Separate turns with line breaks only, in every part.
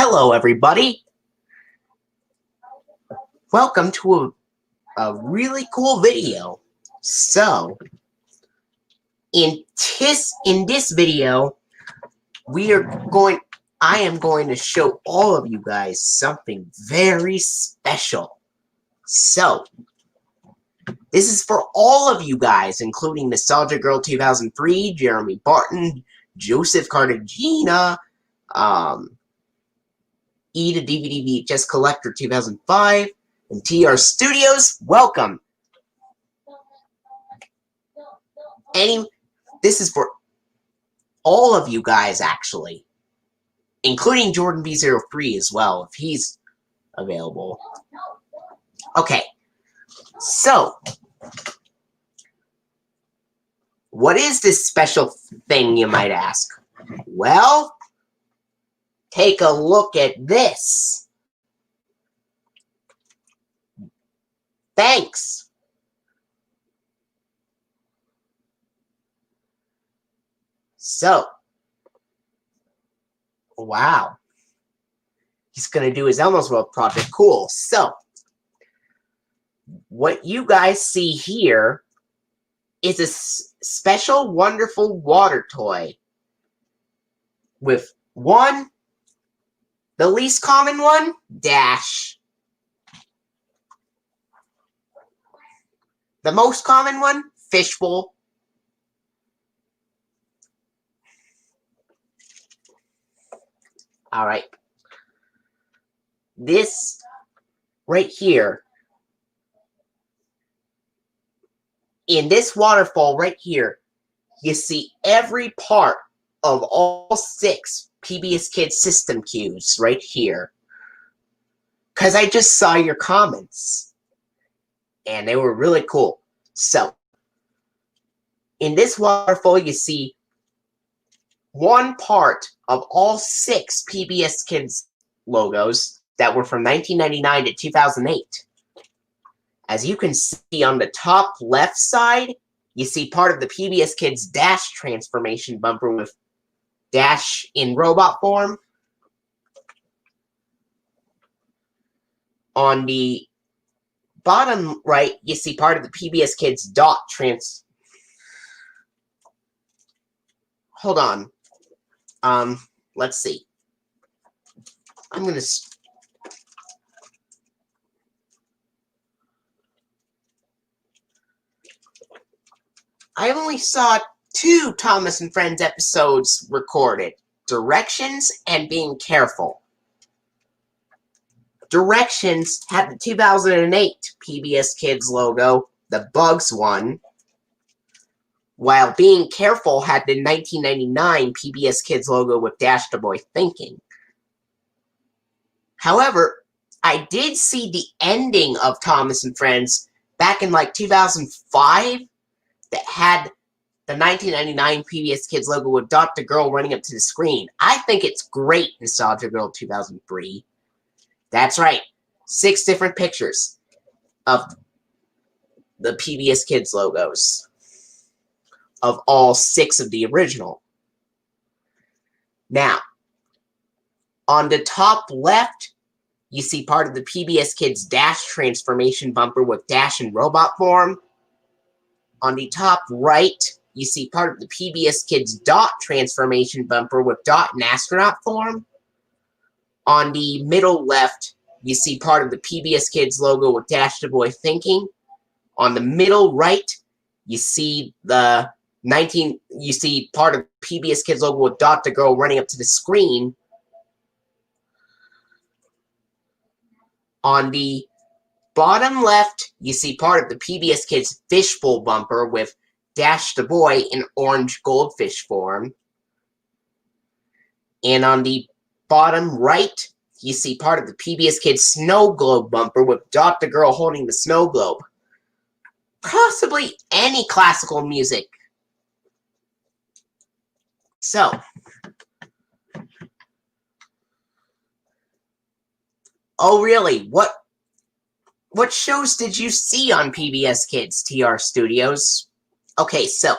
Hello, everybody. Welcome to a really cool video. So, in this video, I am going to show all of you guys something very special. So, this is for all of you guys, including NostalgiaGirl2003, Jeremy Barton, Joseph Cartagena, E to DVD VHS Collector 2005, and TR Studios. Welcome. This is for all of you guys, actually, including JordanB03 as well, if he's available. Okay, so what is this special thing, you might ask? Well, take a look at this. Thanks. So, wow. He's going to do his Elmo's World project. Cool. So, what you guys see here is a special, wonderful water toy with the least common one, Dash. The most common one, Fishbowl. All right. This right here, in this waterfall right here, you see every part of all 6 PBS Kids system cues right here. Because I just saw your comments. And they were really cool. So, in this waterfall, you see one part of all 6 PBS Kids logos that were from 1999 to 2008. As you can see on the top left side, you see part of the PBS Kids Dash transformation bumper with Dash in robot form. On the bottom right, you see part of the PBS Kids Dot Hold on. Let's see. I'm gonna. I only saw 2 Thomas and Friends episodes recorded. Directions and Being Careful. Directions had the 2008 PBS Kids logo, the Bugs one, while Being Careful had the 1999 PBS Kids logo with Dash the Boy Thinking. However, I did see the ending of Thomas and Friends back in like 2005 that had the 1999 PBS Kids logo with Dr. Girl running up to the screen. I think it's great, Nostalgia Girl 2003. That's right. 6 different pictures of the PBS Kids logos of all 6 of the original. Now, on the top left, you see part of the PBS Kids Dash transformation bumper with Dash in robot form. On the top right, you see part of the PBS Kids Dot transformation bumper with Dot in astronaut form. On the middle left, you see part of the PBS Kids logo with Dash the Boy Thinking. On the middle right, you see part of PBS Kids logo with Dot the Girl running up to the screen. On the bottom left, you see part of the PBS Kids Fishbowl bumper with Dash the Boy in orange goldfish form. And on the bottom right, you see part of the PBS Kids Snow Globe bumper with Dot the Girl holding the snow globe. Possibly any classical music. So, oh really? What shows did you see on PBS Kids, TR Studios? Okay, so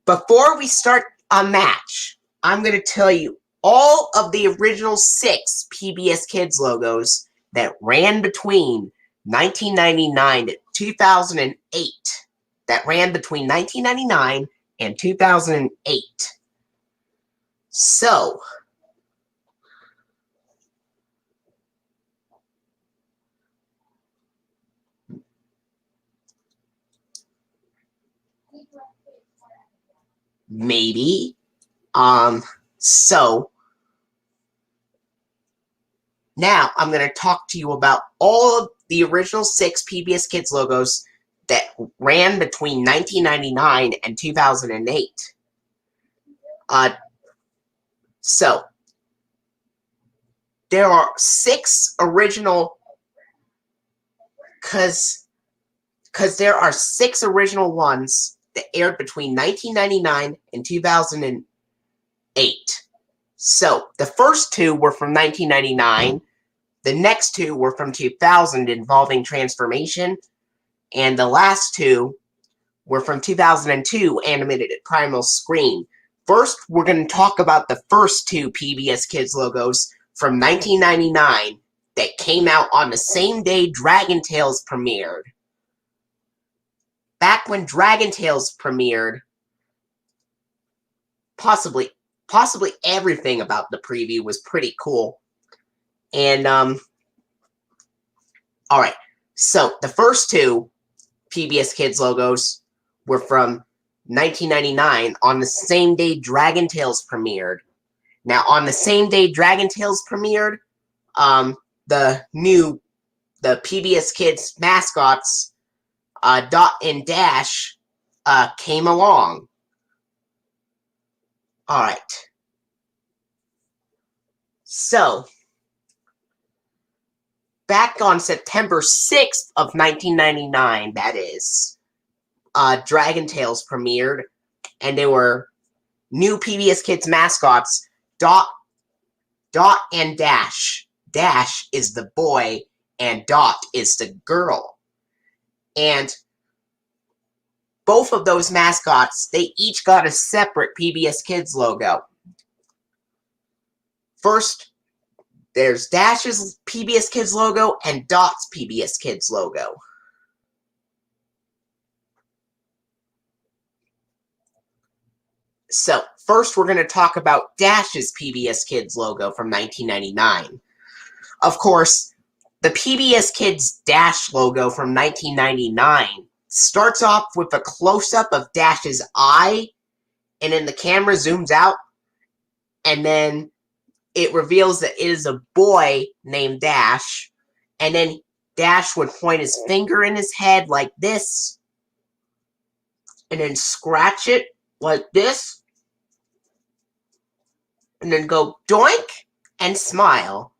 before we start a match, I'm going to tell you all of the original 6 PBS Kids logos that ran between 1999 to 2008. That ran between 1999 and 2008. So, maybe. So, now I'm going to talk to you about all of the original 6 PBS Kids logos that ran between 1999 and 2008. So, there are 6 original, because there are 6 original ones that aired between 1999 and 2008. So, the first 2 were from 1999, the next 2 were from 2000 involving transformation, and the last 2 were from 2002 animated at Primal Screen. First, we're going to talk about the first 2 PBS Kids logos from 1999 that came out on the same day Dragon Tales premiered. Back when Dragon Tales premiered, possibly everything about the preview was pretty cool. And, alright, so the first 2 PBS Kids logos were from 1999 on the same day Dragon Tales premiered. Now, on the same day Dragon Tales premiered, the PBS Kids mascots, Dot and Dash, came along. Alright. So, back on September 6th of 1999, that is, Dragon Tales premiered, and there were new PBS Kids mascots, Dot and Dash. Dash is the boy, and Dot is the girl. And both of those mascots, they each got a separate PBS Kids logo. First, there's Dash's PBS Kids logo and Dot's PBS Kids logo. So, first we're going to talk about Dash's PBS Kids logo from 1999. Of course, the PBS Kids Dash logo from 1999 starts off with a close-up of Dash's eye, and then the camera zooms out, and then it reveals that it is a boy named Dash, and then Dash would point his finger in his head like this, and then scratch it like this, and then go doink and smile.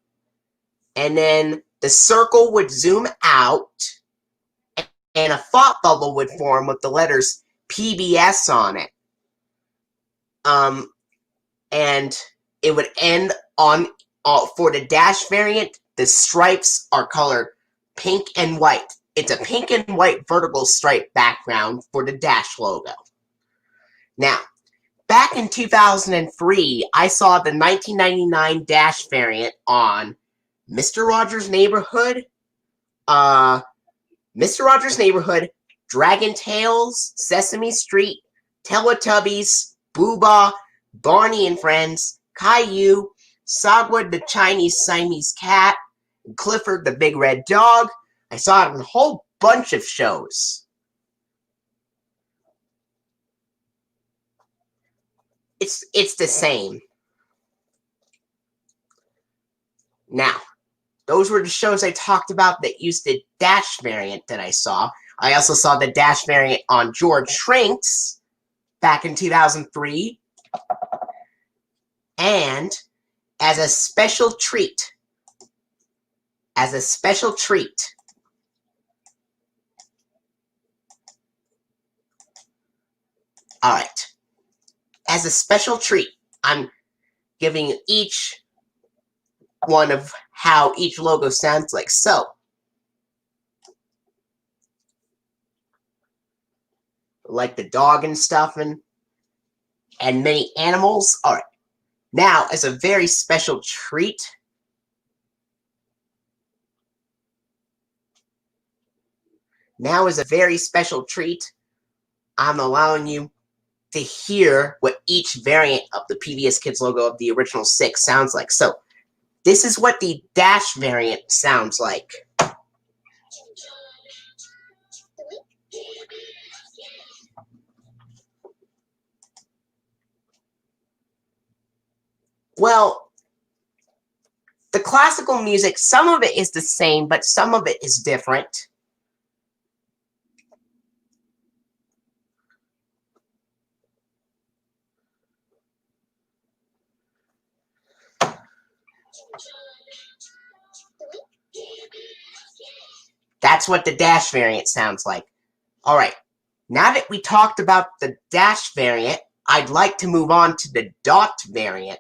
And then the circle would zoom out, and a thought bubble would form with the letters PBS on it. And it would end on, for the Dash variant, the stripes are colored pink and white. It's a pink and white vertical stripe background for the Dash logo. Now, back in 2003, I saw the 1999 Dash variant on Mr. Rogers' Neighborhood, Dragon Tales, Sesame Street, Teletubbies, Booba, Barney and Friends, Caillou, Sagwa the Chinese Siamese Cat, and Clifford the Big Red Dog. I saw it in a whole bunch of shows. It's the same. Now, those were the shows I talked about that used the Dash variant that I saw. I also saw the Dash variant on George Shrinks back in 2003. And as a special treat, alright, as a special treat, I'm giving you each one of how each logo sounds like. So, like the dog and stuff and many animals. Alright, Now, as a very special treat, I'm allowing you to hear what each variant of the PBS Kids logo of the original 6 sounds like. So, this is what the dash variant sounds like. Well, the classical music, some of it is the same, but some of it is different. That's what the dash variant sounds like. Alright, now that we talked about the dash variant, I'd like to move on to the dot variant.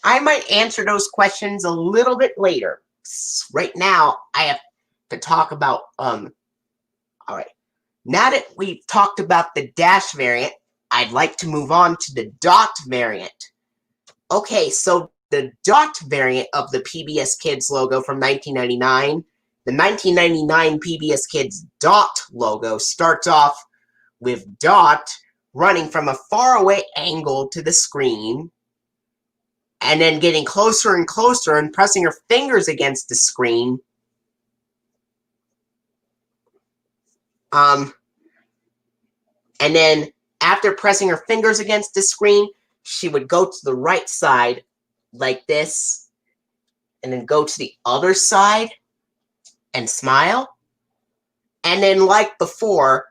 I might answer those questions a little bit later. Right now, I have to talk about, alright. Now that we've talked about the dash variant, I'd like to move on to the dot variant. Okay, so the dot variant of the PBS Kids logo from 1999, the 1999 PBS Kids dot logo starts off with Dot running from a faraway angle to the screen, and then getting closer and closer and pressing her fingers against the screen. And then after pressing her fingers against the screen, she would go to the right side like this, and then go to the other side and smile. And then like before,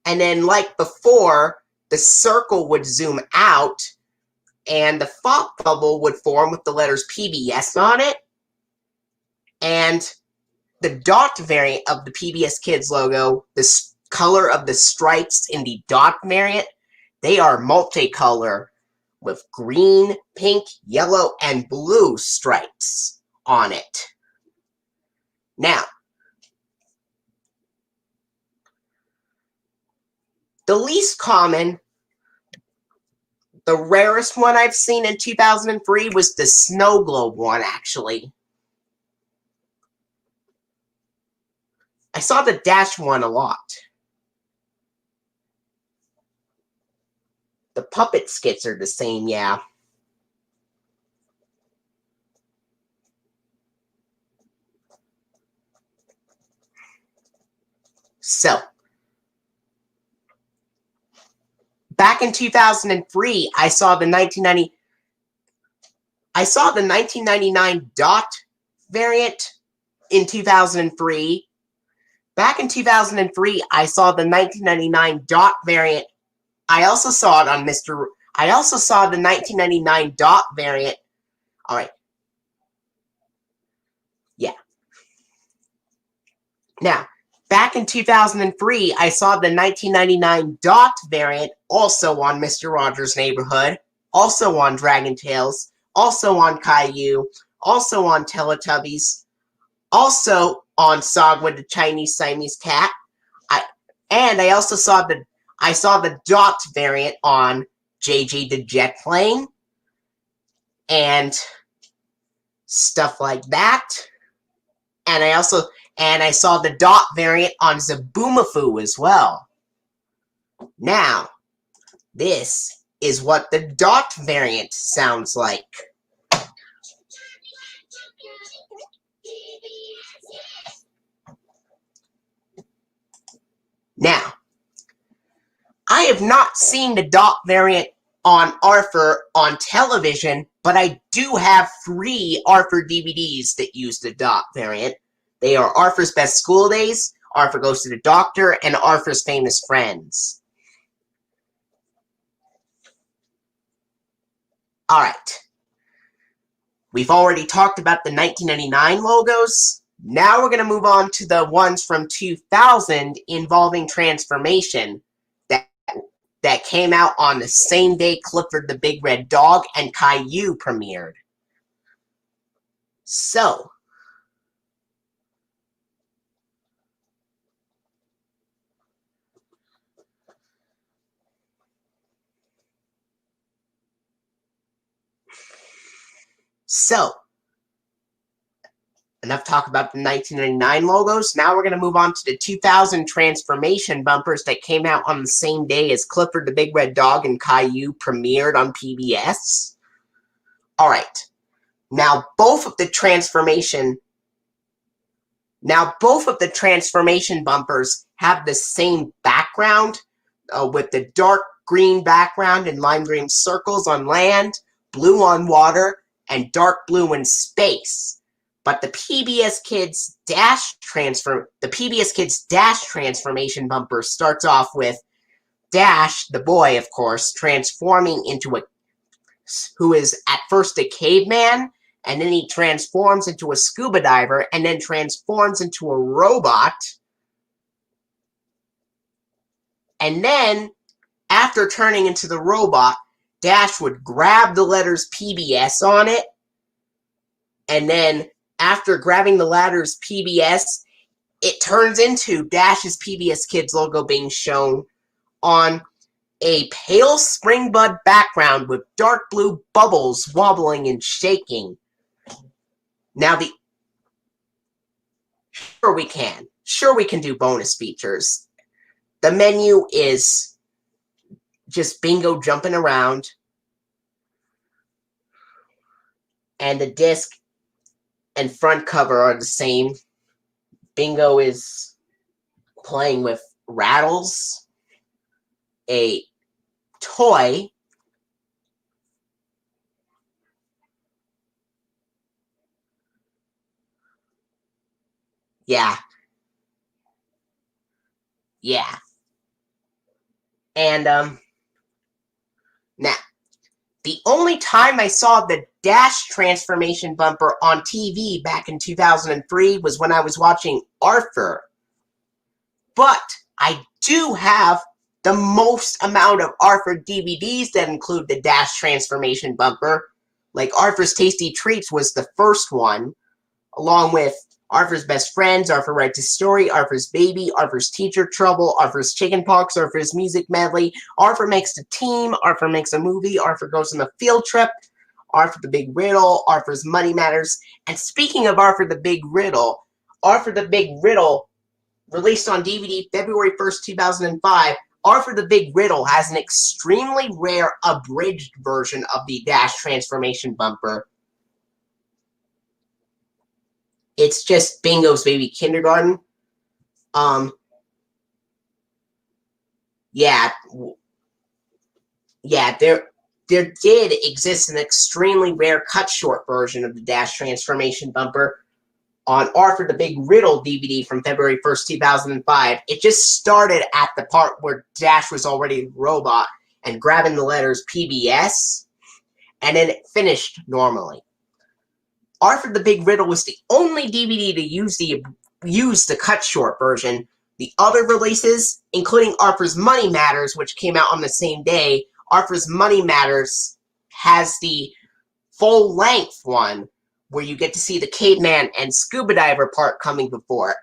the circle would zoom out, and the thought bubble would form with the letters PBS on it. And the dot variant of the PBS Kids logo, the color of the stripes in the dot variant, they are multicolor with green, pink, yellow, and blue stripes on it. Now, the least common, the rarest one I've seen in 2003 was the snow globe one, actually. I saw the dash one a lot. The puppet skits are the same, yeah. So, back in 2003, I saw the 1999 dot variant in 2003. Back in 2003, I saw the 1999 dot variant. I also saw it on I also saw the 1999 dot variant. Alright. Yeah. Now, back in 2003, I saw the 1999 dot variant also on Mr. Rogers' Neighborhood, also on Dragon Tales, also on Caillou, also on Teletubbies, also on Sagwa the Chinese Siamese Cat. I also saw the dot variant on JJ the Jet Plane and stuff like that. And I saw the dot variant on Zaboomafoo as well. Now, this is what the dot variant sounds like. Now, I have not seen the dot variant on Arthur on television, but I do have 3 Arthur DVDs that use the dot variant. They are Arthur's Best School Days, Arthur Goes to the Doctor, and Arthur's Famous Friends. Alright. We've already talked about the 1999 logos. Now we're going to move on to the ones from 2000 involving transformation. that came out on the same day Clifford the Big Red Dog and Caillou premiered. So, enough talk about the 1999 logos. Now we're going to move on to the 2000 transformation bumpers that came out on the same day as Clifford the Big Red Dog and Caillou premiered on PBS. Alright, now both of the transformation bumpers have the same background, with the dark green background and lime green circles on land, blue on water, and dark blue in space. But the PBS Kids Dash transformation bumper starts off with Dash, the boy, of course, transforming into who is at first a caveman, and then he transforms into a scuba diver, and then transforms into a robot. And then, after turning into the robot, Dash would grab the letters PBS on it, and then after grabbing the letters PBS, it turns into Dash's PBS Kids logo being shown on a pale spring bud background with dark blue bubbles wobbling and shaking. Now sure we can do bonus features. The menu is just Bingo jumping around, and the disc and front cover are the same. Bingo is playing with Rattles, a toy, yeah, and now the only time I saw the Dash transformation bumper on TV back in 2003 was when I was watching Arthur. But I do have the most amount of Arthur DVDs that include the Dash transformation bumper. Like Arthur's Tasty Treats was the first one, along with Arthur's Best Friends, Arthur Writes a Story, Arthur's Baby, Arthur's Teacher Trouble, Arthur's Chickenpox, Arthur's Music Medley, Arthur Makes a Team, Arthur Makes a Movie, Arthur Goes on a Field Trip, Arthur the Big Riddle, Arthur's Money Matters. And speaking of Arthur the Big Riddle, released on DVD February 1st, 2005, Arthur the Big Riddle has an extremely rare abridged version of the Dash transformation bumper. It's just Bingo's Baby Kindergarten. There did exist an extremely rare cut short version of the Dash transformation bumper on Arthur the Big Riddle DVD from February 1st, 2005. It just started at the part where Dash was already a robot and grabbing the letters PBS, and then it finished normally. Arthur the Big Riddle was the only DVD to use the cut short version. The other releases, including Arthur's Money Matters, which came out on the same day, Arthur's Money Matters has the full-length one, where you get to see the caveman and scuba diver part coming before it.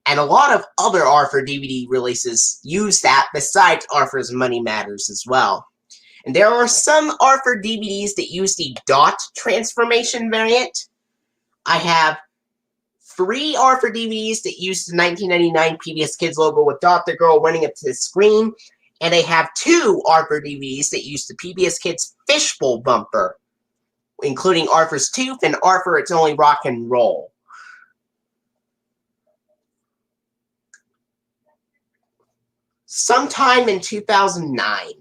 And a lot of other Arthur DVD releases use that, besides Arthur's Money Matters as well. And there are some Arthur DVDs that use the dot transformation variant. I have 3 Arthur DVDs that use the 1999 PBS Kids logo with Dot the Girl running up to the screen. And I have 2 Arthur DVDs that use the PBS Kids Fishbowl bumper, including Arthur's Tooth and Arthur It's Only Rock and Roll. Sometime in 2009,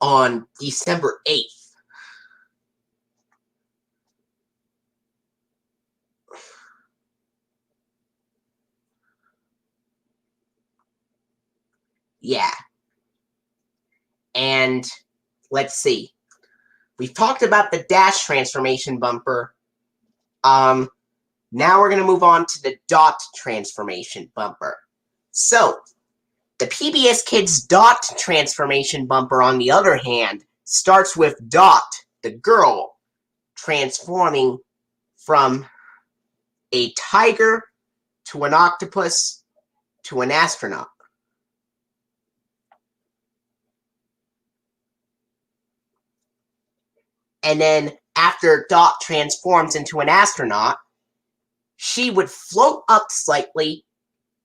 on December 8th, and let's see. We've talked about the Dash transformation bumper. Now we're going to move on to the dot transformation bumper. So, the PBS Kids dot transformation bumper, on the other hand, starts with Dot, the girl, transforming from a tiger to an octopus to an astronaut. And then after Dot transforms into an astronaut, she would float up slightly,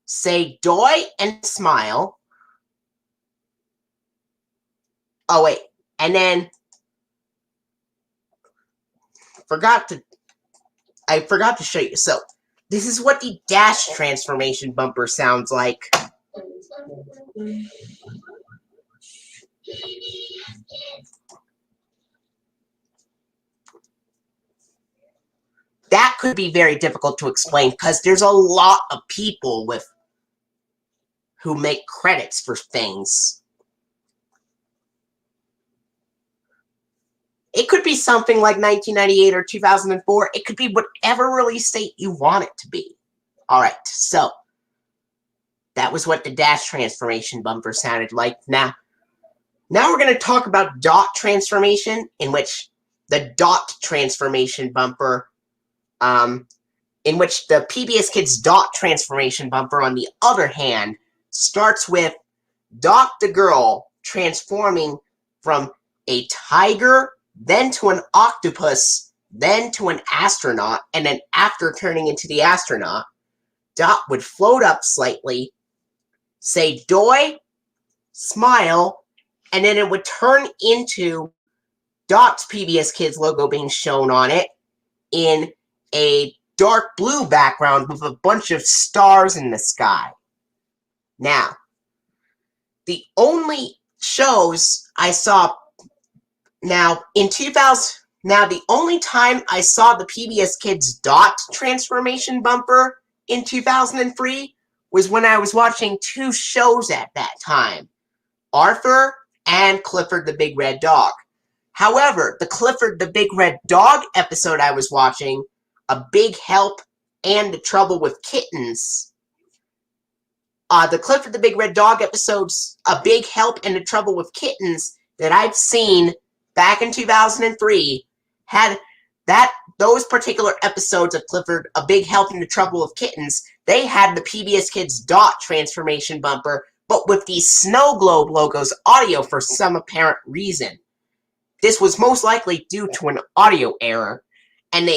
say "doy" and smile. Oh wait, and then I forgot to show you. So this is what the dash transformation bumper sounds like. That could be very difficult to explain because there's a lot of people who make credits for things. It could be something like 1998 or 2004. It could be whatever release date you want it to be. Alright, so that was what the dash transformation bumper sounded like. Now we're going to talk about dot transformation, in which the dot transformation bumper, in which the PBS Kids dot transformation bumper, on the other hand, starts with Dot the girl transforming from a tiger, then to an octopus, then to an astronaut, and then after turning into the astronaut, Dot would float up slightly, say "doy," smile, and then it would turn into Dot's PBS Kids logo being shown on it in a dark blue background with a bunch of stars in the sky. Now, the only shows I saw the only time I saw the PBS Kids dot transformation bumper in 2003 was when I was watching two shows at that time, Arthur and Clifford the Big Red Dog. However, the Clifford the Big Red Dog episode I was watching, A Big Help and the Trouble with Kittens, the Clifford the Big Red Dog episodes, A Big Help and the Trouble with Kittens, that I've seen back in 2003, had those particular episodes of Clifford, A Big Help and the Trouble with Kittens, they had the PBS Kids dot transformation bumper, but with the snow globe logo's audio for some apparent reason. This was most likely due to an audio error, and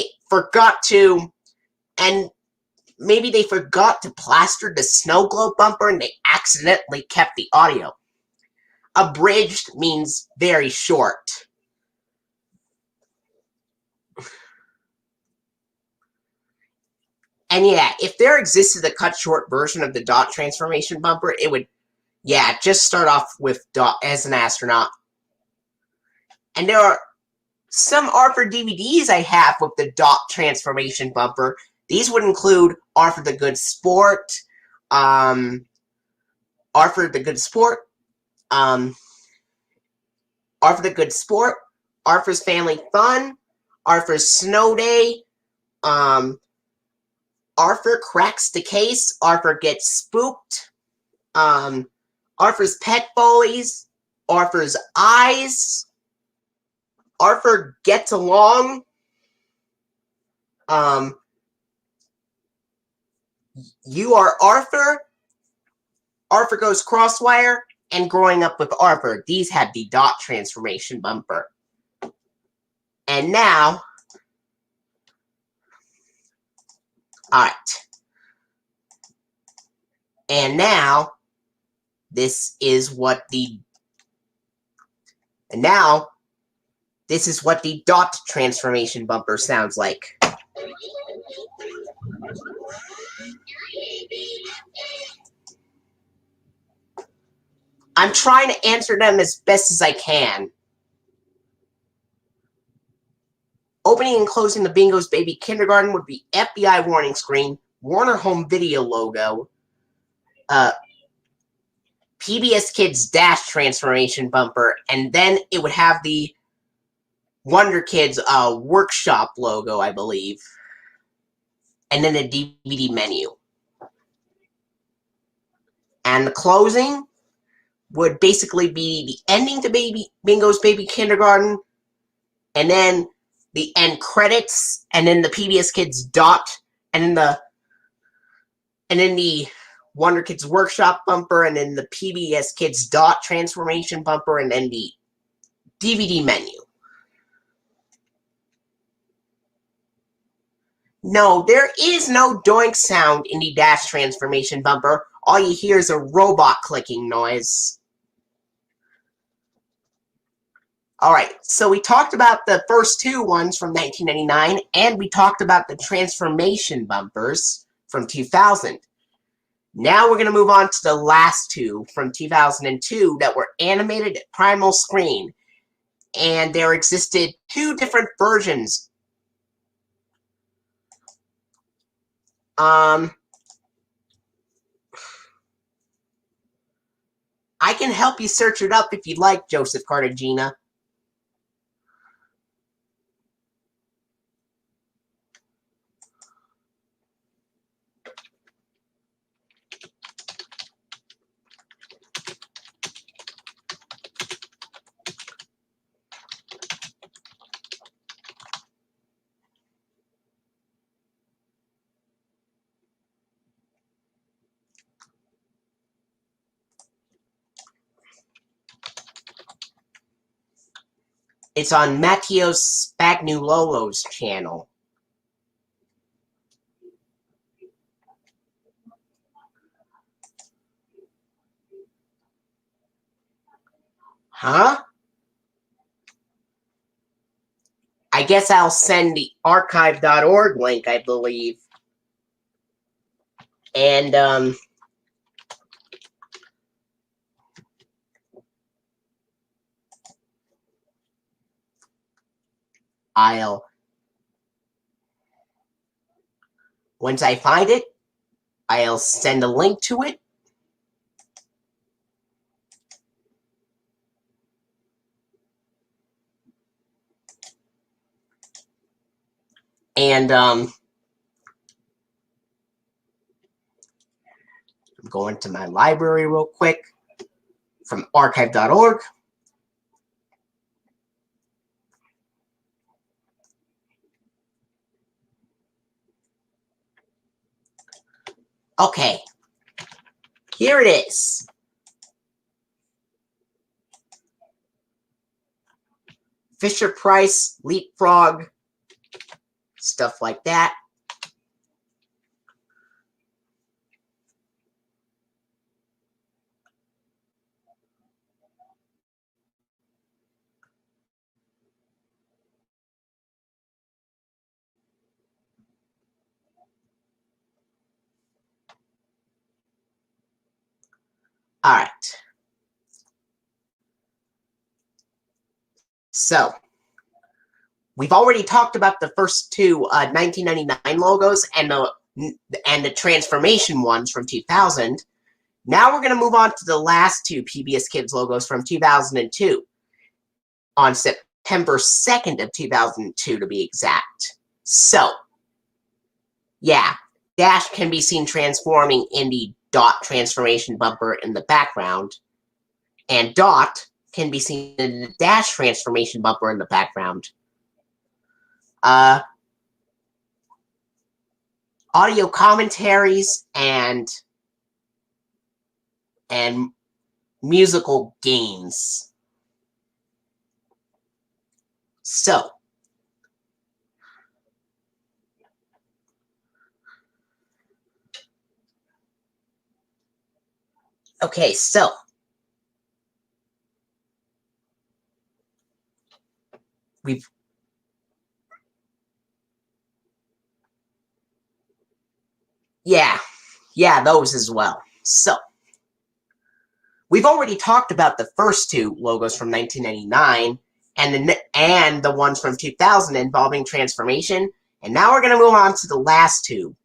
maybe they forgot to plaster the snow globe bumper and they accidentally kept the audio. Abridged means very short. And yeah, if there existed a cut short version of the dot transformation bumper, it would, just start off with Dot as an astronaut. And there are some Arthur DVDs I have with the dot transformation bumper. These would include Arthur the Good Sport, Arthur's Family Fun, Arthur's Snow Day, Arthur Cracks the Case, Arthur Gets Spooked, Arthur's Pet Bullies, Arthur's Eyes, Arthur Gets Along, You Are Arthur, Arthur Goes Crosswire, and Growing Up with Arthur. These had the dot transformation bumper. And now, alright. And now, this is what the dot transformation bumper sounds like. I'm trying to answer them as best as I can. Opening and closing the Bingo's Baby Kindergarten would be FBI warning screen, Warner Home Video logo, PBS Kids dash transformation bumper, and then it would have the Wonder Kids workshop logo, I believe. and then a DVD menu. And the closing would basically be the ending to Bingo's Baby Kindergarten, and then the end credits, and then the PBS Kids dot, and then the Wonder Kids Workshop bumper, and then the PBS Kids dot transformation bumper, and then the DVD menu. No, there is no doink sound in the dash transformation bumper. All you hear is a robot clicking noise. Alright, so we talked about the first two ones from 1999, and we talked about the transformation bumpers from 2000. Now we're going to move on to the last two from 2002 that were animated at Primal Screen. And there existed two different versions. I can help you search it up if you'd like, Joseph Cartagena. It's on Matteo Spagnuolo's channel. Huh? I guess I'll send the archive.org link, I believe. And, once I find it, I'll send a link to it. And, I'm going to my library real quick from archive.org. Okay, here it is. Fisher-Price, Leapfrog, stuff like that. All right. So, we've already talked about the first two 1999 logos and the transformation ones from 2000. Now we're going to move on to the last two PBS Kids logos from 2002. On September 2nd of 2002, to be exact. So, yeah, Dash can be seen transforming in the dot transformation bumper in the background, and Dot can be seen in the Dash transformation bumper in the background. Audio commentaries and musical games. So, okay, so yeah, those as well. So, we've already talked about the first two logos from 1999 and the ones from 2000 involving transformation, and now we're going to move on to the last two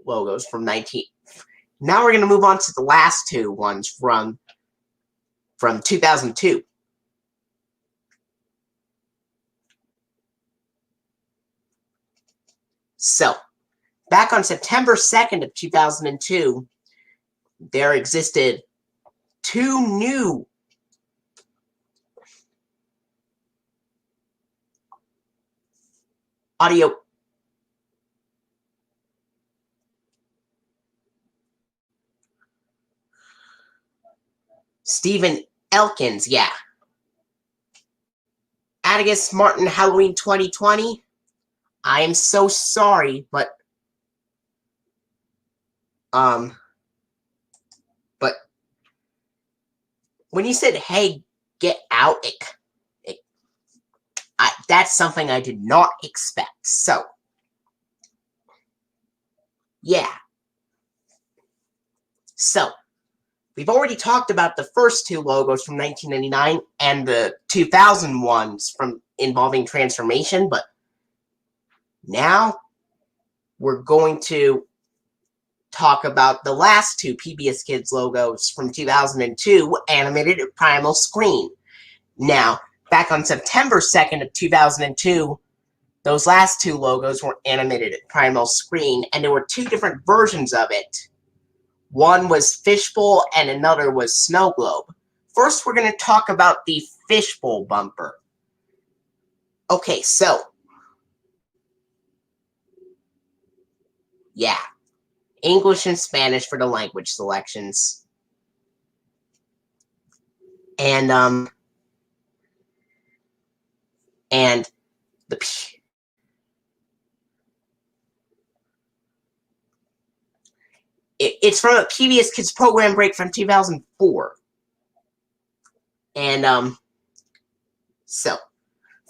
logos from Now we're going to move on to the last two ones from 2002. So, back on September 2nd of 2002, there existed two new audio Stephen Elkins, yeah. Atticus Martin Halloween 2020. I am so sorry, but when you said, hey, get out, that's something I did not expect. So, yeah. So, we've already talked about the first two logos from 1999 and the 2000 ones from involving transformation, but now we're going to talk about the last two PBS Kids logos from 2002 animated at Primal Screen. Now, back on September 2nd of 2002, those last two logos were animated at Primal Screen, and there were two different versions of it. One was Fishbowl and another was Snow Globe. First, we're going to talk about the Fishbowl bumper. Okay, so, yeah, English and Spanish for the language selections. And it's from a PBS Kids program break from 2004. And, so,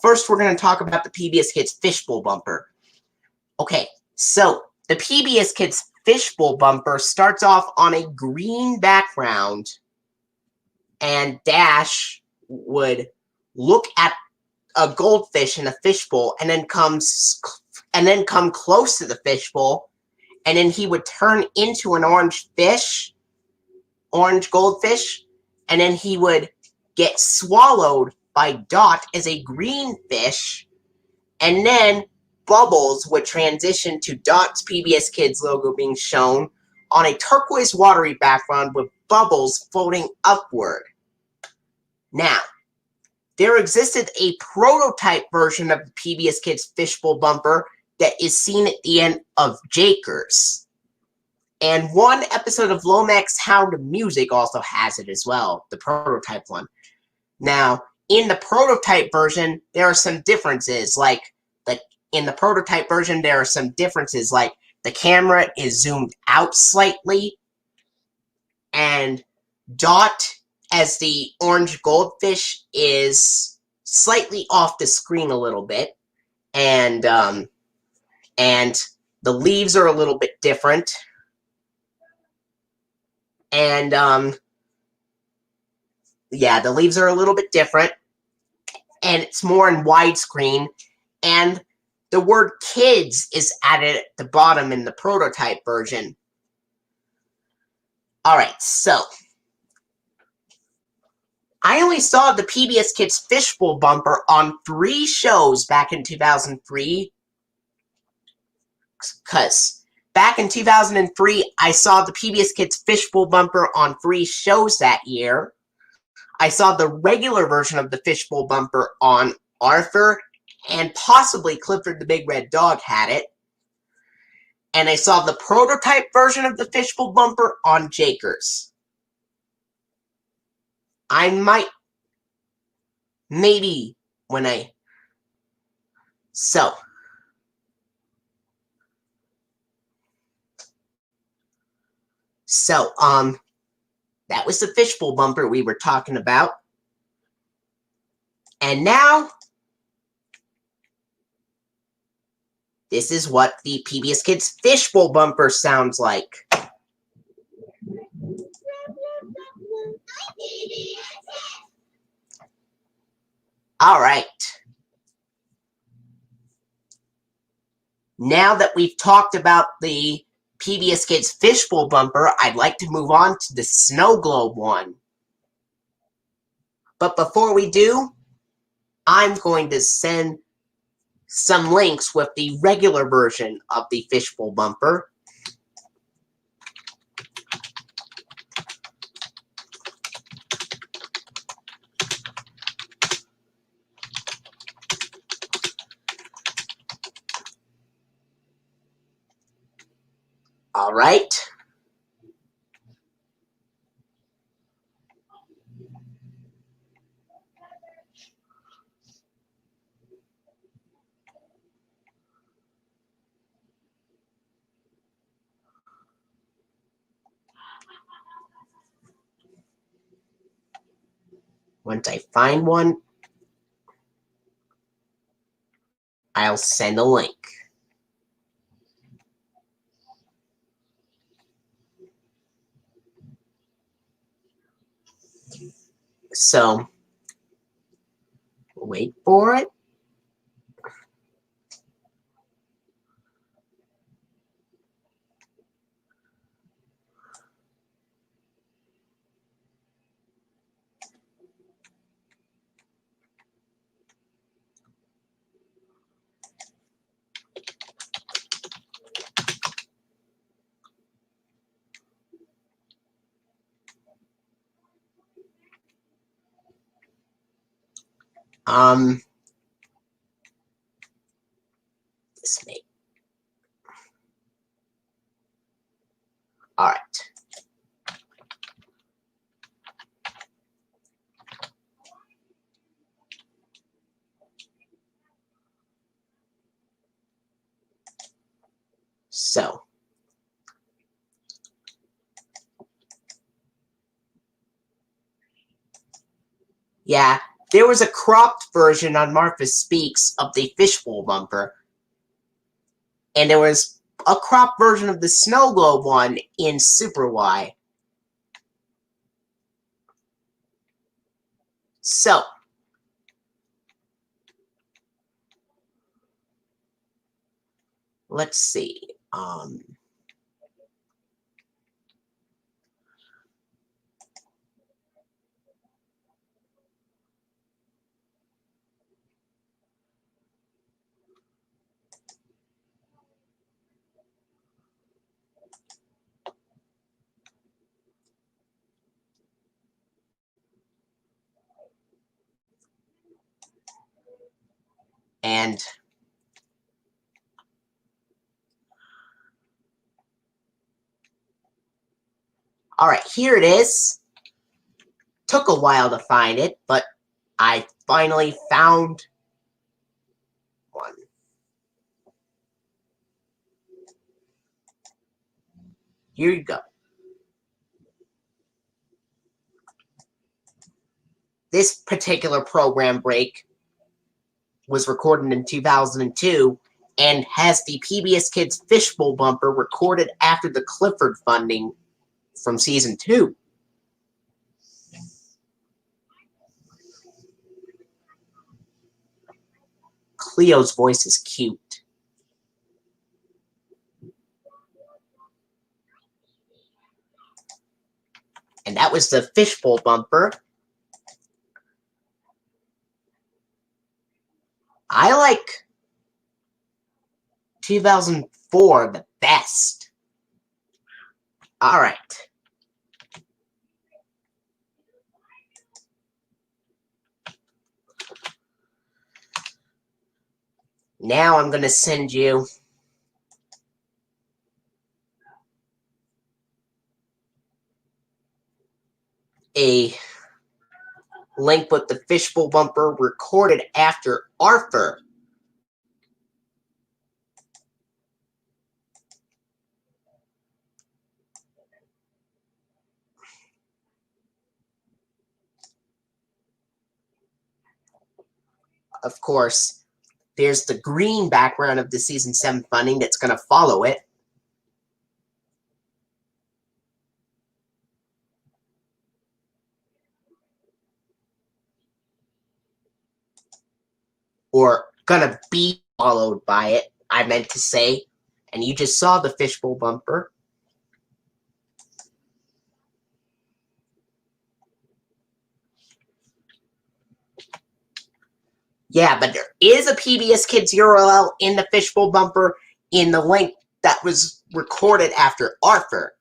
first we're going to talk about the PBS Kids Fishbowl bumper. Okay, so, the PBS Kids Fishbowl bumper starts off on a green background, and Dash would look at a goldfish in a fishbowl, and then come close to the fishbowl, and then he would turn into an orange goldfish, and then he would get swallowed by Dot as a green fish, and then Bubbles would transition to Dot's PBS Kids logo being shown on a turquoise watery background with Bubbles floating upward. Now, there existed a prototype version of the PBS Kids Fishbowl bumper that is seen at the end of Jakers. And one episode of Lomax Sound of Music also has it as well, the prototype one. Now, in the prototype version, there are some differences. In the prototype version, there are some differences, like the camera is zoomed out slightly, and Dot, as the orange goldfish, is slightly off the screen a little bit, and the leaves are a little bit different, and yeah, the leaves are a little bit different, and it's more in widescreen, and the word kids is added at the bottom in the prototype version. Alright, so I only saw the PBS Kids Fishbowl bumper on 3 shows back in 2003. Because back in 2003, I saw the PBS Kids Fishbowl bumper on 3 shows that year. I saw the regular version of the Fishbowl bumper on Arthur, and possibly Clifford the Big Red Dog had it. And I saw the prototype version of the Fishbowl bumper on Jakers. I might, maybe, when I, so that was the Fishbowl bumper we were talking about. And now, this is what the PBS Kids Fishbowl bumper sounds like. Alright. Now that we've talked about the PBS Kids Fishbowl bumper, I'd like to move on to the Snow Globe one. But before we do, I'm going to send some links with the regular version of the Fishbowl bumper. All right. Once I find one, I'll send a link. So, wait for it. This may. All right. So, yeah, there was a cropped version on Martha Speaks of the Fishbowl bumper, and there was a cropped version of the Snow Globe one in Super Y. So, let's see. And all right, here it is. Took a while to find it, but I finally found one. Here you go. This particular program break was recorded in 2002 and has the PBS Kids Fishbowl bumper recorded after the Clifford funding from season 2. Cleo's voice is cute. And that was the Fishbowl bumper. I like 2004 the best. All right. Now I'm going to send you a link with the Fishbowl bumper recorded after Arthur. Of course, there's the green background of the season 7 funding that's going to follow it. Or gonna be followed by it, I meant to say. And you just saw the Fishbowl bumper. Yeah, but there is a PBS Kids URL in the Fishbowl bumper in the link that was recorded after Arthur.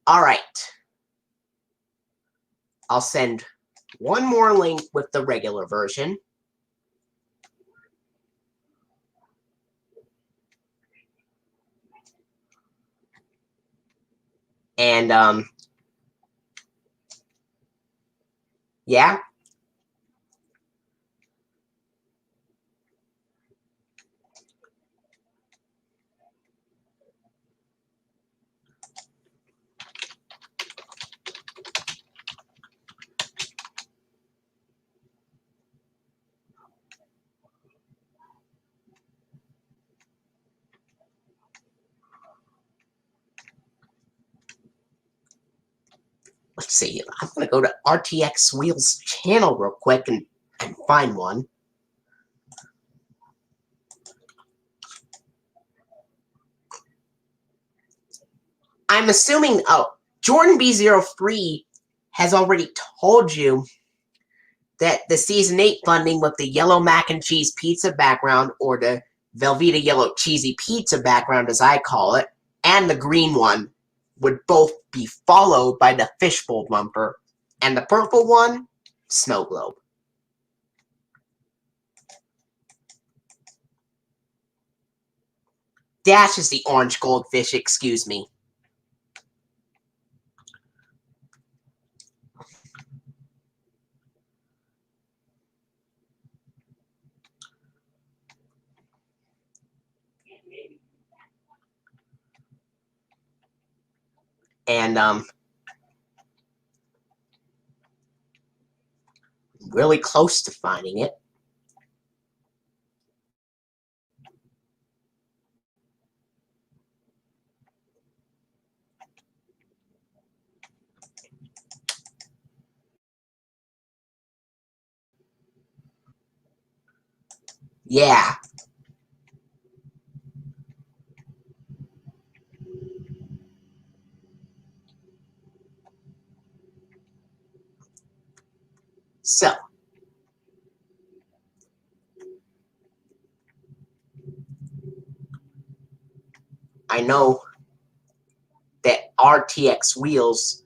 Alright. I'll send one more link with the regular version. And, yeah. Let's see, I'm going to go to RTX Wheels channel real quick and find one. I'm assuming, JordanB03 has already told you that the Season 8 funding with the yellow mac and cheese pizza background, or the Velveeta yellow cheesy pizza background as I call it, and the green one would both be followed by the Fishbowl bumper, and the purple one, Snow Globe. Dash is the orange goldfish, excuse me. And, really close to finding it. Yeah. So, I know that RTX Wheels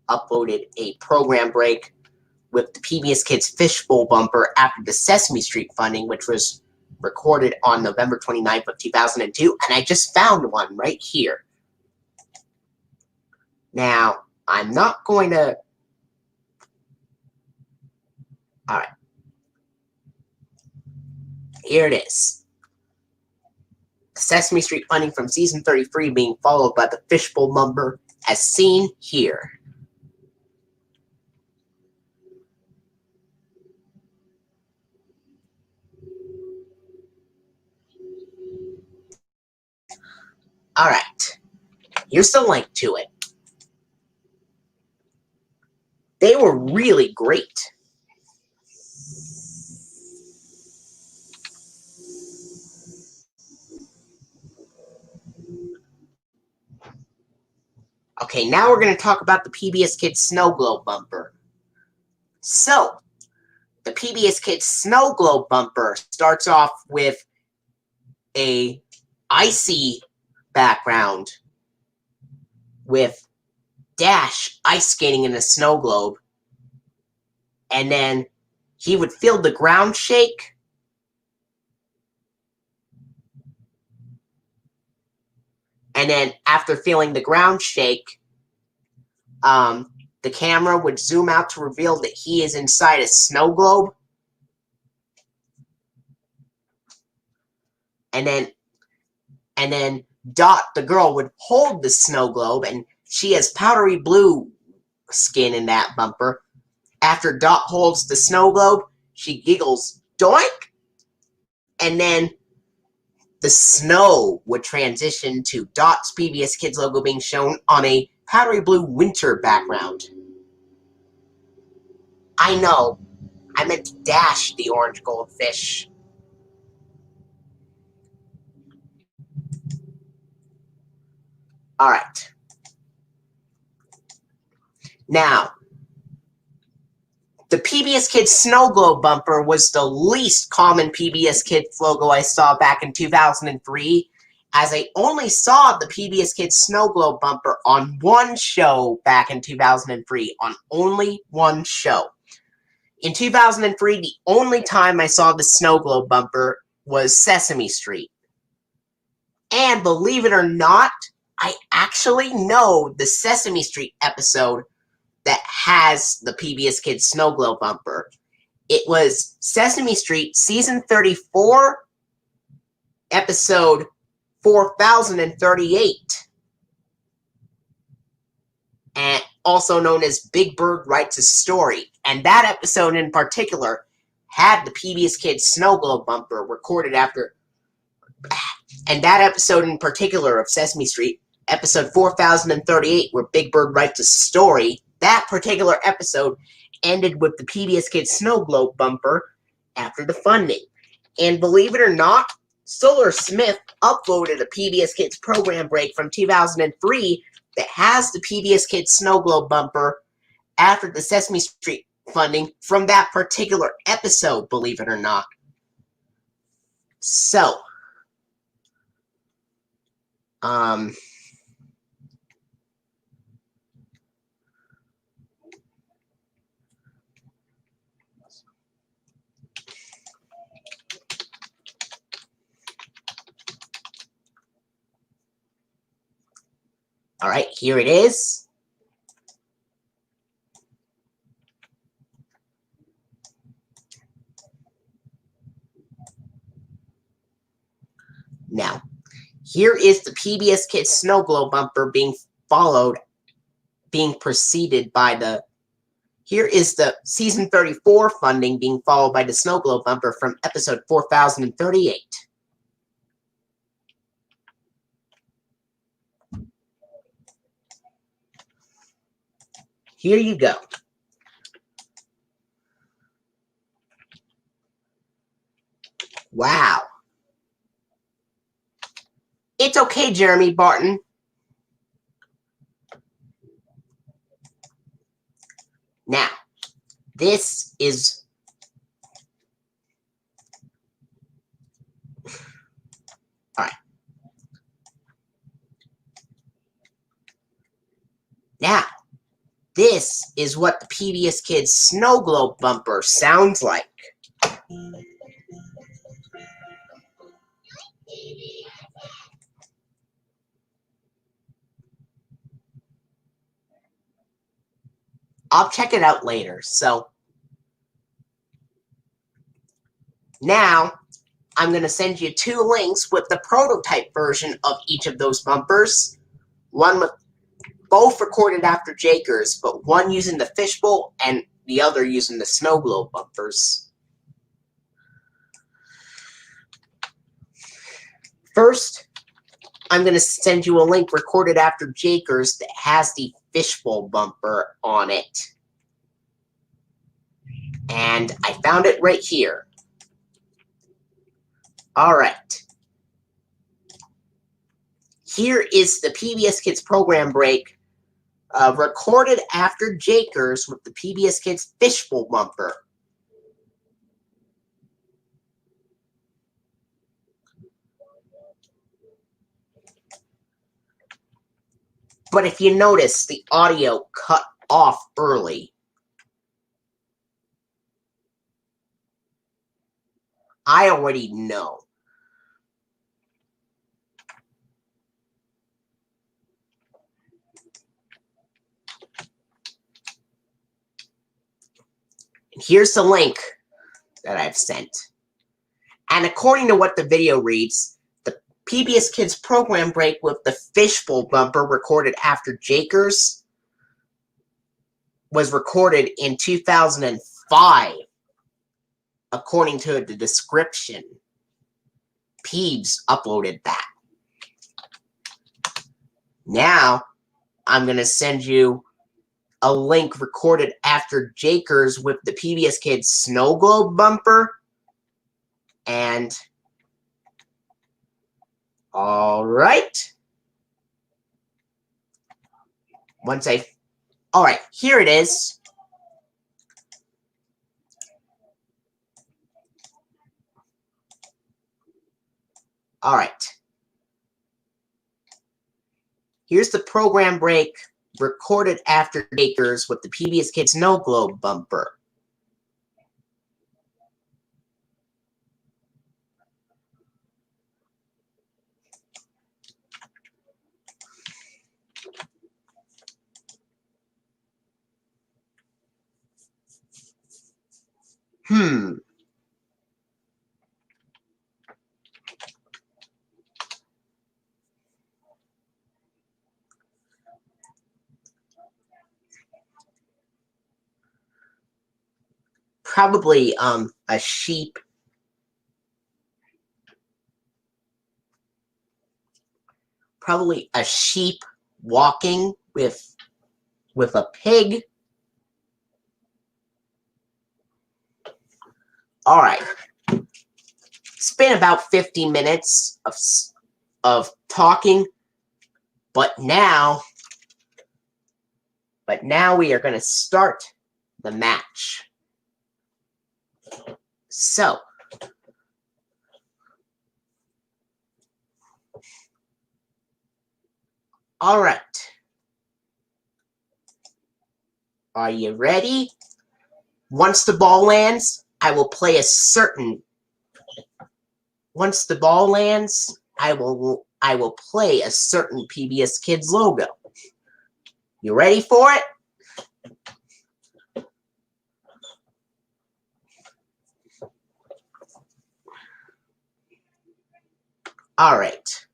uploaded a program break with the PBS Kids Fishbowl bumper after the Sesame Street funding, which was recorded on November 29th of 2002, and I just found one right here. Now, I'm not going to... Alright. Here it is. Sesame Street funding from Season 33 being followed by the Fishbowl bumper, as seen here. Alright. Here's the link to it. They were really great. Okay, now we're going to talk about the PBS Kids Snow Globe bumper. So, the PBS Kids Snow Globe bumper starts off with a icy background with Dash ice skating in a snow globe, and then he would feel the ground shake, and then after feeling the ground shake, the camera would zoom out to reveal that he is inside a snow globe, and then Dot, the girl, would hold the snow globe, and she has powdery blue skin in that bumper. After Dot holds the snow globe, she giggles, doink! And then the snow would transition to Dot's PBS Kids logo being shown on a powdery blue winter background. I know, I meant to Dash the orange goldfish. Alright. Now, the PBS Kids Snow Globe bumper was the least common PBS Kids logo I saw back in 2003, as I only saw the PBS Kids Snow Globe bumper on one show back in 2003, on only one show. In 2003, the only time I saw the Snow Globe bumper was Sesame Street. And believe it or not, I actually know the Sesame Street episode that has the PBS Kids Snow Globe bumper. It was Sesame Street Season 34, Episode 4038. And also known as Big Bird Writes a Story. And that episode in particular had the PBS Kids Snow Globe bumper recorded after. And that episode in particular of Sesame Street, episode 4038, where Big Bird Writes a Story, that particular episode ended with the PBS Kids Snow Globe bumper after the funding. And believe it or not, Solar Smith uploaded a PBS Kids program break from 2003 that has the PBS Kids Snow Globe bumper after the Sesame Street funding from that particular episode, believe it or not. So, all right, here it is. Now, here is the PBS Kids Snow Globe bumper being preceded by the. Here is the Season 34 funding being followed by the Snow Globe bumper from episode 4038. Here you go. Wow. It's okay, Jeremy Barton. Now, this is... All right. Now, this is what the PBS Kids Snow Globe bumper sounds like. I'll check it out later, so. Now, I'm going to send you 2 links with the prototype version of each of those bumpers. One with both recorded after Jakers, but one using the Fishbowl and the other using the Snow Globe bumpers. First, I'm going to send you a link recorded after Jakers that has the Fishbowl bumper on it. And I found it right here. All right. Here is the PBS Kids program break recorded after Jakers with the PBS Kids Fishbowl bumper. But if you notice, the audio cut off early. I already know. And here's the link that I've sent. And according to what the video reads, the PBS Kids program break with the Fishbowl bumper recorded after Jakers was recorded in 2005. According to the description, Peebs uploaded that. Now, I'm going to send you a link recorded after Jakers with the PBS Kids Snow Globe bumper. And, all right. Once I Alright, here it is. Alright. Here's the program break recorded after Bakers with the PBS Kids Snow Globe bumper. Probably, a sheep. Probably a sheep walking with a pig. Alright. It's been about 50 minutes of talking, but now we are going to start the match. So, alright. Are you ready? Once the ball lands, I will play a certain... Once the ball lands, I will play a certain PBS Kids logo. You ready for it? All right.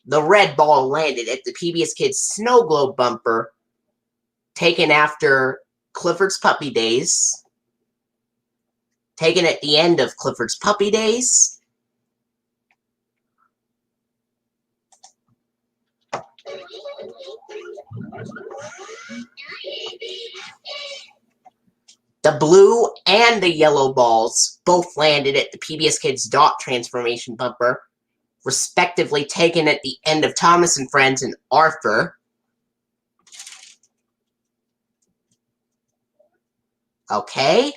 The red ball landed at the PBS Kids Snow Globe bumper, taken after Clifford's Puppy Days, taken at the end of Clifford's Puppy Days. The blue and the yellow balls both landed at the PBS Kids Dot Transformation bumper, respectively taken at the end of Thomas and Friends and Arthur. Okay.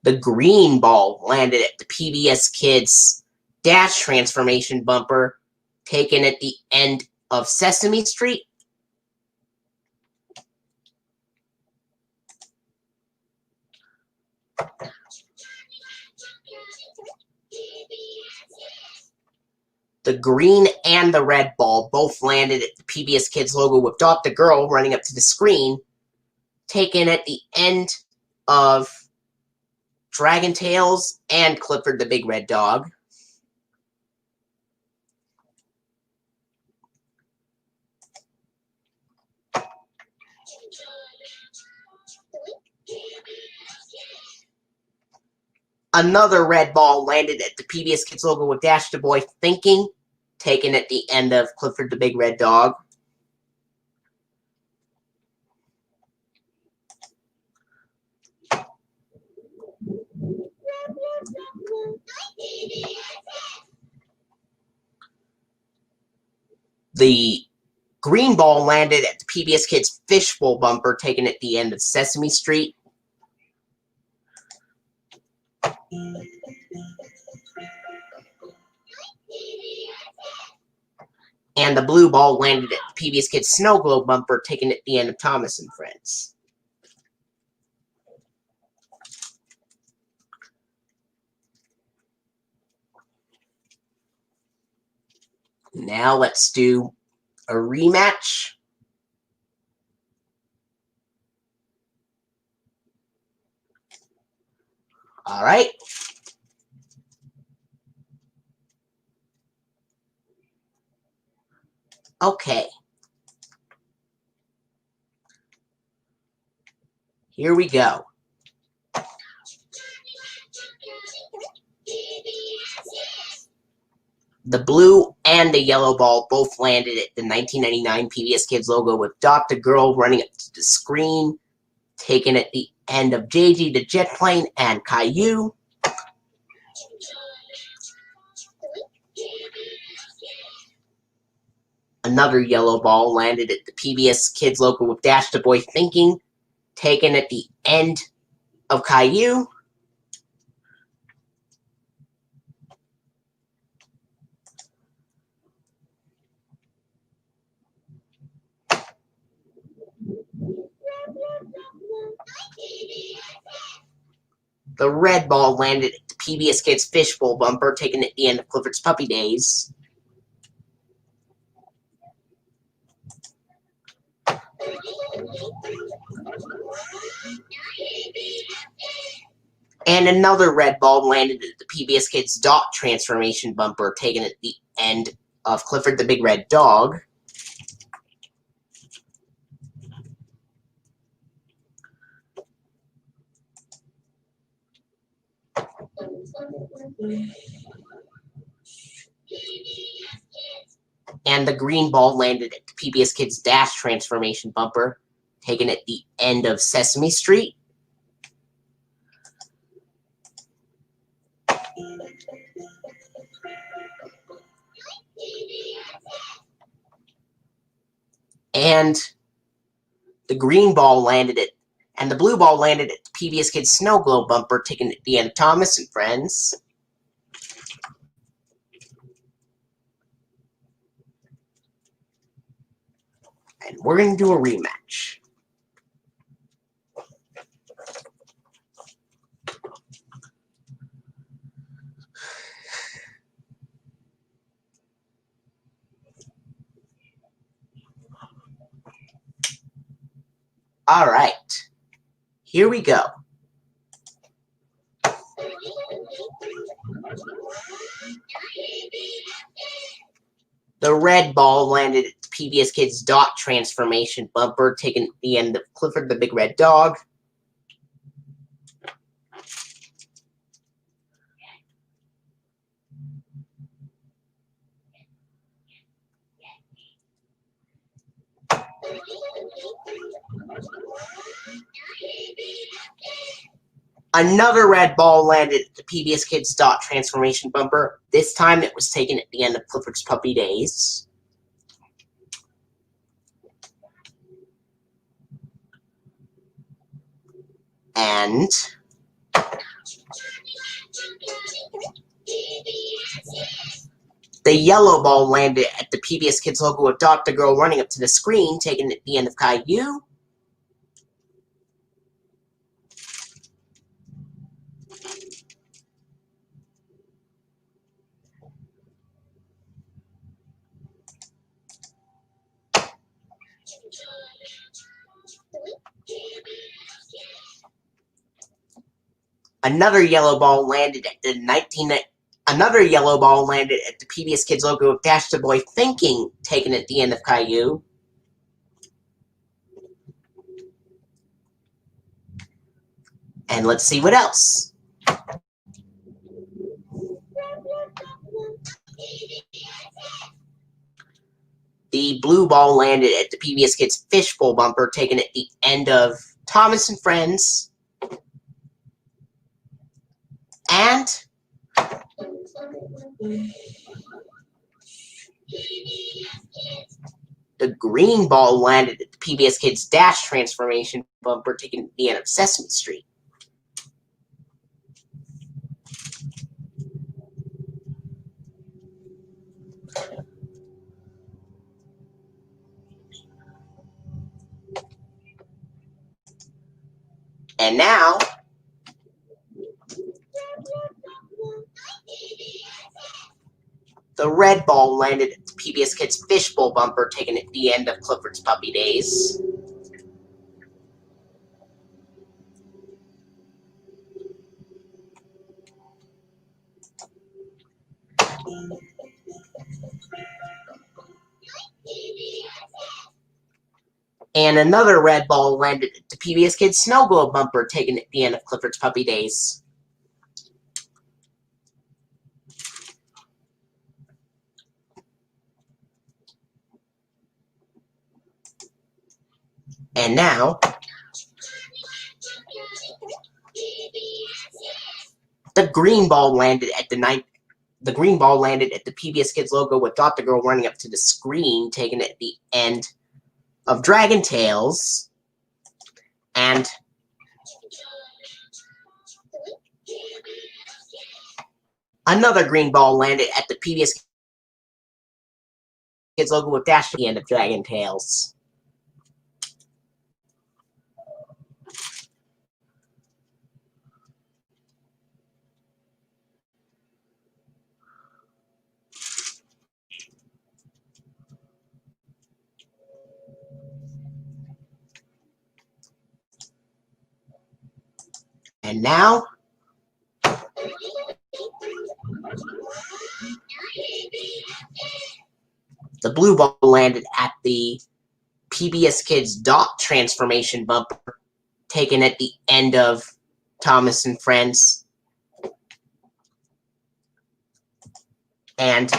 The green ball landed at the PBS Kids Dash Transformation bumper, taken at the end of Sesame Street. The green and the red ball both landed at the PBS Kids logo with Dot the Girl running up to the screen, taken at the end of Dragon Tales and Clifford the Big Red Dog. Another red ball landed at the PBS Kids logo with Dash the Boy Thinking, taken at the end of Clifford the Big Red Dog. The green ball landed at the PBS Kids Fishbowl bumper, taken at the end of Sesame Street. And the blue ball landed at the PBS Kids Snow Globe bumper, taken at the end of Thomas and Friends. Now let's do a rematch. All right. Okay. Here we go. The blue and the yellow ball both landed at the 1999 PBS Kids logo with Dr. Girl running up to the screen, taken at the end of JG the Jet Plane and Caillou. Another yellow ball landed at the PBS Kids logo with Dash the Boy Thinking, taken at the end of Caillou. The red ball landed at the PBS Kids Fishbowl bumper, taken at the end of Clifford's Puppy Days. And another red ball landed at the PBS Kids Dot Transformation bumper, taken at the end of Clifford the Big Red Dog. And the green ball landed at the PBS Kids Dash Transformation bumper, taken at the end of Sesame Street. And the green ball landed at, and the blue ball landed at the PBS Kids Snow Globe bumper, taken at the end of Thomas and Friends. And we're going to do a rematch. All right, here we go. The red ball landed at the PBS Kids Dot Transformation bumper, taken at the end of Clifford the Big Red Dog. Another red ball landed at the PBS Kids Dot Transformation bumper. This time it was taken at the end of Clifford's Puppy Days. And the yellow ball landed at the PBS Kids logo with Dr. Girl running up to the screen, taken at the end of Caillou. Another yellow ball landed at the PBS Kids logo with Dash the Boy Thinking, taken at the end of Caillou. And let's see what else. The blue ball landed at the PBS Kids Fishbowl bumper, taken at the end of Thomas and Friends. And the green ball landed at the PBS Kids Dash Transformation bumper, taken at the end of Sesame Street. And now, the red ball landed at the PBS Kids Fishbowl bumper, taken at the end of Clifford's Puppy Days. And another red ball landed at the PBS Kids Snow Globe bumper, taken at the end of Clifford's Puppy Days. And now, the green ball landed at the green ball landed at the PBS Kids logo with Dot the Girl running up to the screen, taken at the end of Dragon Tales. And another green ball landed at the PBS Kids logo with Dash at the end of Dragon Tales. And now, the blue ball landed at the PBS Kids Dot transformation bumper, taken at the end of Thomas and Friends. And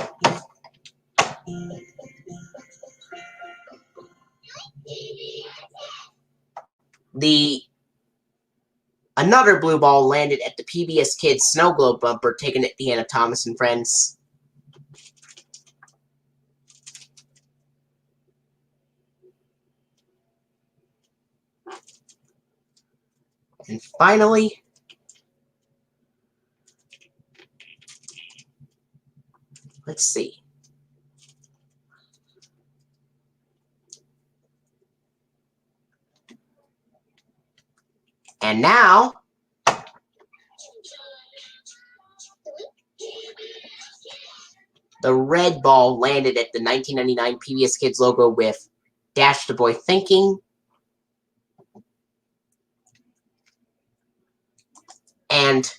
another blue ball landed at the PBS Kids Snow Globe bumper, taken at the end of Thomas and Friends. And finally, let's see. And now, the red ball landed at the 1999 PBS Kids logo with Dash the Boy Thinking. And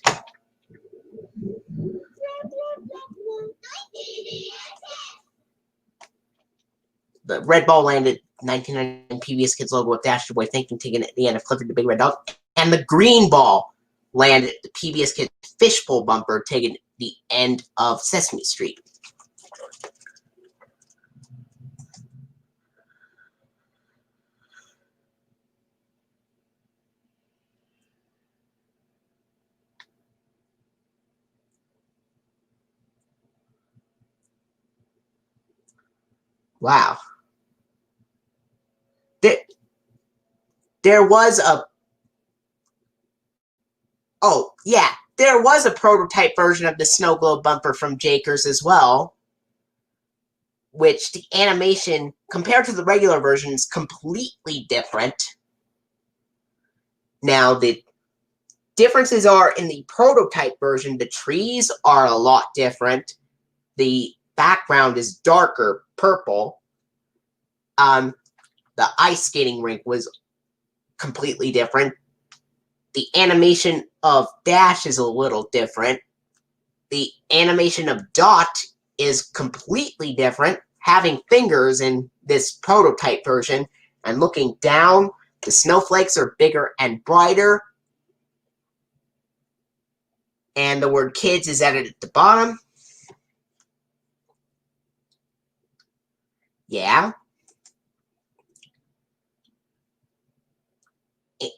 the red ball landed 1999 PBS Kids logo with Dash the Boy Thinking, taken at the end of Clifford the Big Red Dog. And the green ball landed at the PBS Kids Fishbowl bumper, taken at the end of Sesame Street. Wow. There was a... Oh, yeah. There was a prototype version of the Snow Globe bumper from Jakers as well, which the animation, compared to the regular version, is completely different. Now, the differences are in the prototype version, the trees are a lot different. The background is darker purple. The ice skating rink was completely different. The animation of Dash is a little different. The animation of Dot is completely different, having fingers in this prototype version. And looking down, the snowflakes are bigger and brighter. And the word kids is added at the bottom. Yeah.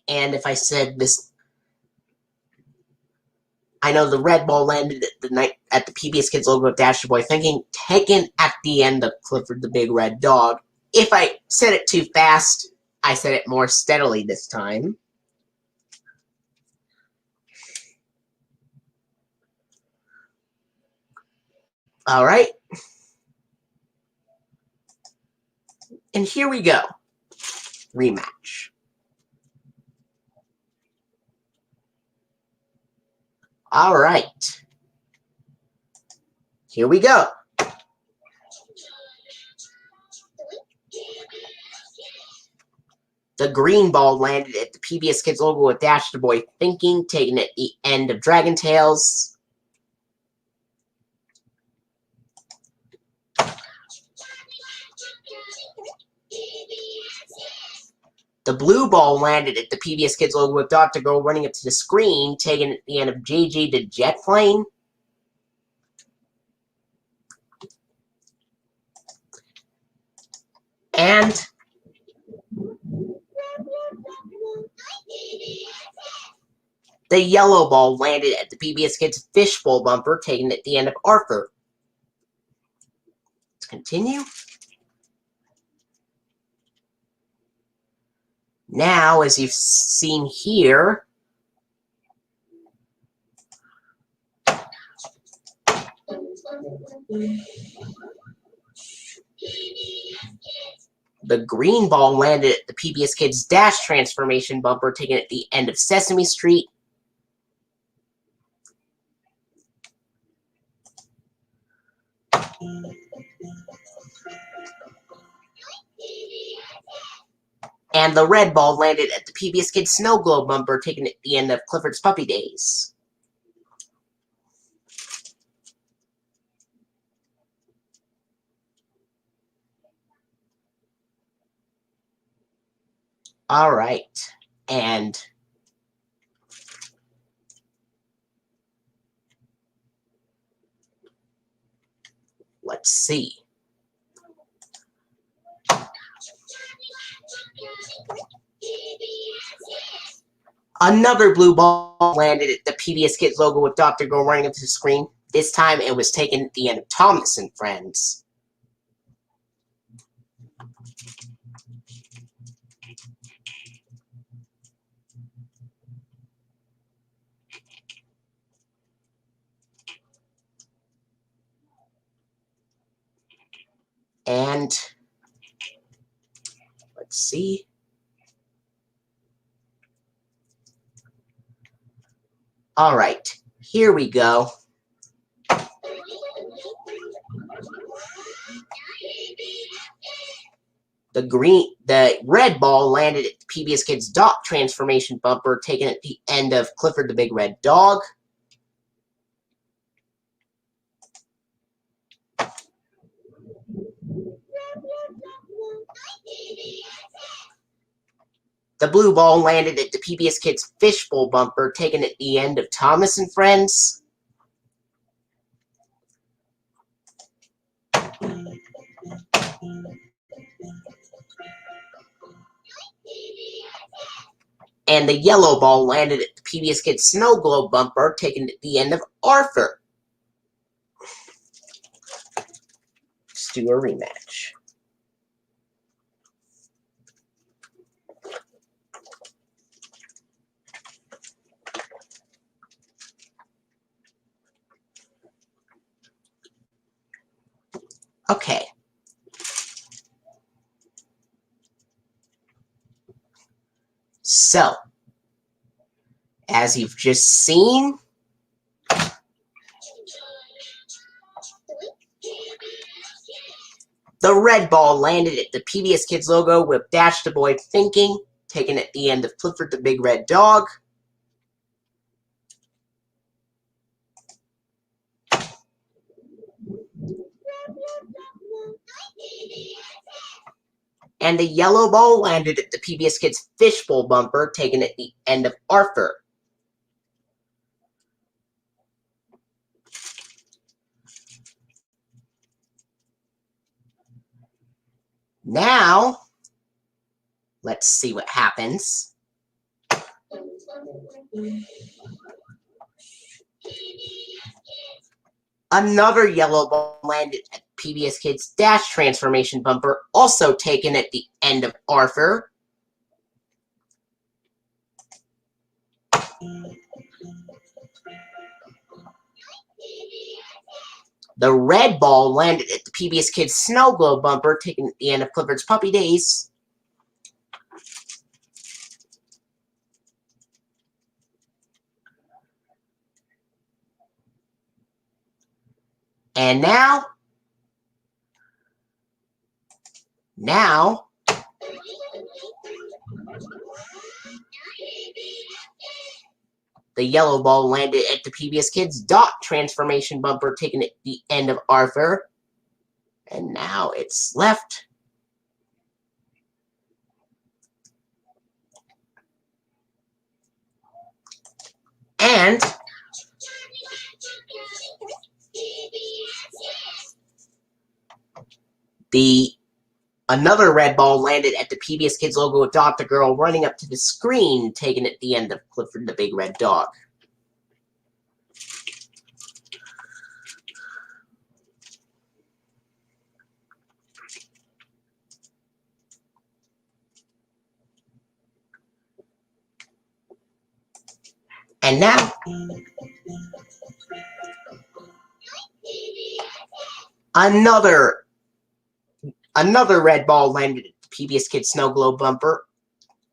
And if I said this, I know the red ball landed at the PBS Kids logo of Dash the Boy Thinking, taken at the end of Clifford the Big Red Dog. If I said it too fast, I said it more steadily this time. Alright. And here we go. Rematch. Alright. Here we go. The green ball landed at the PBS Kids logo with Dash the Boy Thinking, taken at the end of Dragon Tales. The blue ball landed at the PBS Kids logo with Dr. Girl running up to the screen, taken at the end of JJ the Jet Plane. And The yellow ball landed at the PBS Kids Fishbowl bumper, taken at the end of Arthur. Let's continue. Now, as you've seen here, the green ball landed at the PBS Kids Dash transformation bumper, taken at the end of Sesame Street. And the red ball landed at the PBS Kids Snow Globe bumper, taken at the end of Clifford's Puppy Days. All right, and let's see. Another blue ball landed at the PBS Kids logo with Dr. Girl running up to the screen. This time it was taken at the end of Thomas and Friends. And let's see. All right, here we go. The red ball landed at the PBS Kids Dot transformation bumper, taken at the end of Clifford the Big Red Dog. The blue ball landed at the PBS Kids Fishbowl bumper, taken at the end of Thomas and Friends. And the yellow ball landed at the PBS Kids Snow Globe bumper, taken at the end of Arthur. Let's do a rematch. Okay. So, as you've just seen, the red ball landed at the PBS Kids logo with Dash to Avoid Thinking, taken at the end of Clifford the Big Red Dog. And the yellow ball landed at the PBS Kids Fishbowl bumper, taken at the end of Arthur. Now, let's see what happens. Another yellow ball landed at PBS Kids Dash transformation bumper, also taken at the end of Arthur. The red ball landed at the PBS Kids Snow Globe bumper, taken at the end of Clifford's Puppy Days. And now, the yellow ball landed at the PBS Kids Dot transformation bumper, taken at the end of Arthur. And now it's left. And the Another red ball landed at the PBS Kids logo with Dr. Girl running up to the screen, taken at the end of Clifford the Big Red Dog. And now, another red ball landed at the PBS Kids Snow Globe bumper.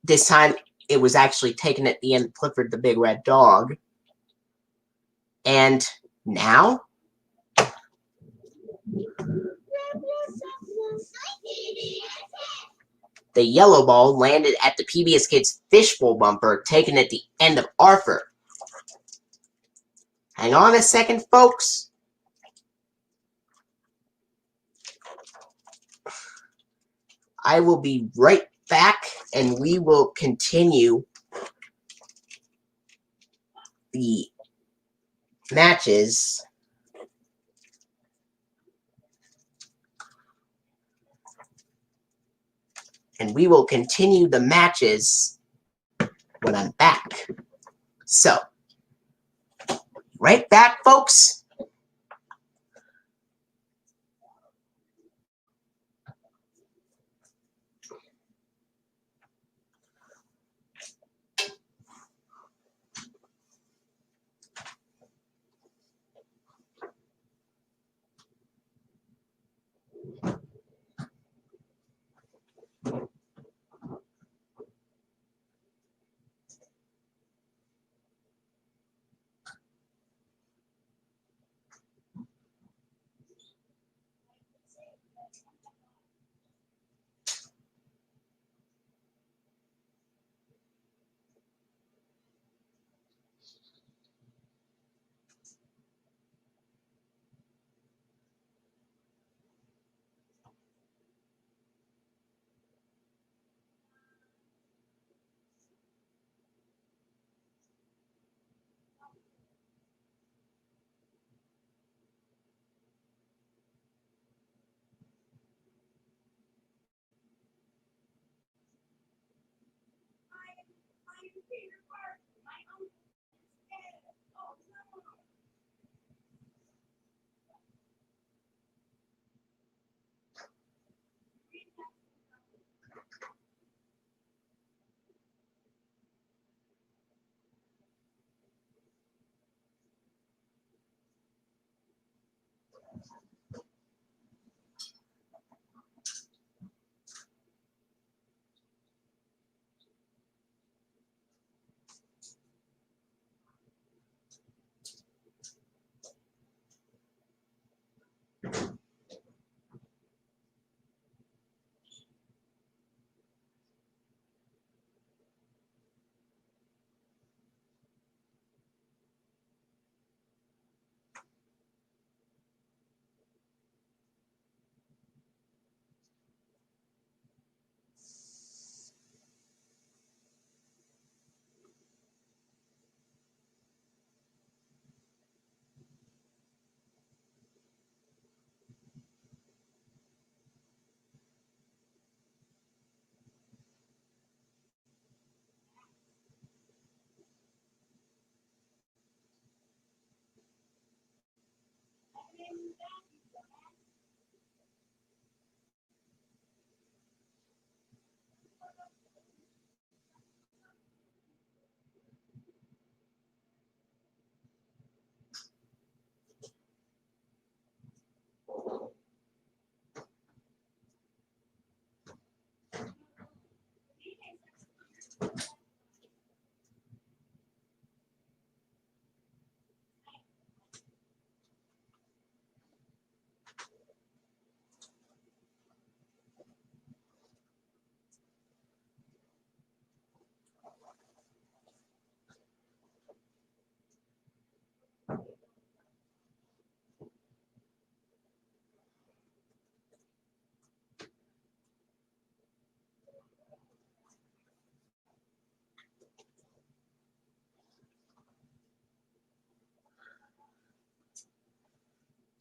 This time, it was actually taken at the end of Clifford the Big Red Dog. And now, the yellow ball landed at the PBS Kids Fishbowl bumper, taken at the end of Arthur. Hang on a second, folks. I will be right back, and we will continue the matches. And we will continue the matches when I'm back. So, right back, folks.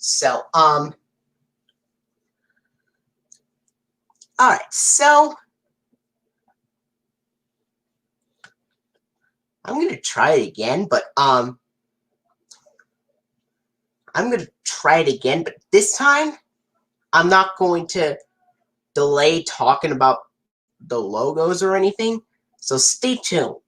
So, Alright, so I'm gonna try it again, but this time I'm not going to delay talking about the logos or anything, so stay tuned.